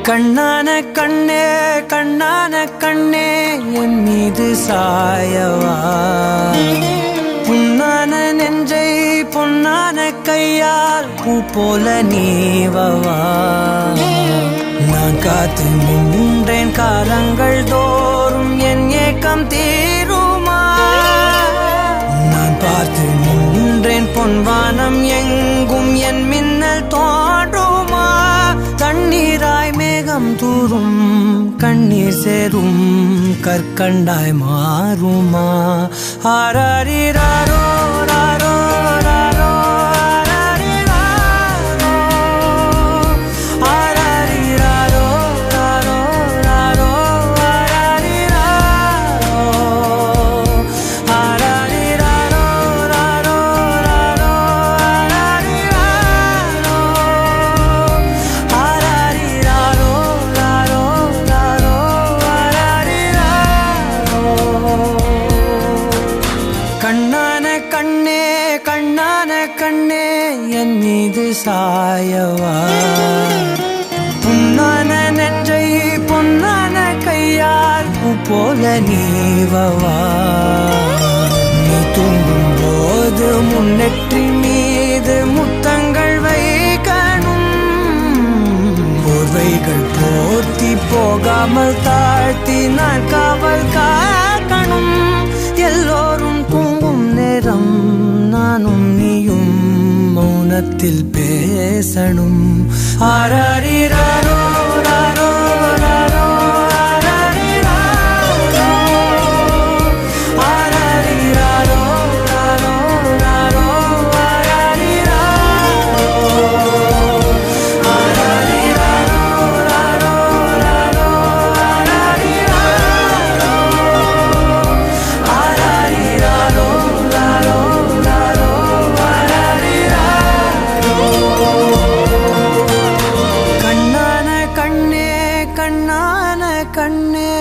கண்ணான கண்ணே கண்ணான கண்ணே என் மீது சாயவா புண்ணான நெஞ்சை பொன்னான கையால் பூ போல நீவவா நான் காத்து நின்றேன் காலங்கள் தோறும் என் ஏக்கம் தீருமா நான் பார்த்து நின்றேன் பொன்வானம் எங்கும் என் மின்னல் தோன்றுமா தண்ணீராய் மேகம் தூரும் கண்ணீர் சேரும் கற்கண்டாய் மாறுமா ஆராரிராரோ ராரோ ராரோ ஆராரிராரோ ராரோ ராரோ ஆராரிராரோ ராரோ ராரோ ஆராரிராரோ ராரோ ராரோ கண்ணான கண்ணே கண்ணான கண்ணே என் மீது சாயவா புண்ணான நெஞ்சை பொன்னான கையால் பூ போல நீவவா நீ தூங்கும் போது முன்னெற்றி மீது முத்தங்கள் வைக்கணும் போர்வைகள் போர்த்தி போகாமல் தாழ்த்தி நான் காவல் காக்கணும் எல்லோரும் தூங்கும் நேரம் நானும் நீயும் மௌனத்தில் பேசணும் ஆராரிராரோ ராரோ ராரோ ஆராரிராரோ ராரோ ராரோ கண்ணான கண்ணே கண்ணான கண்ணே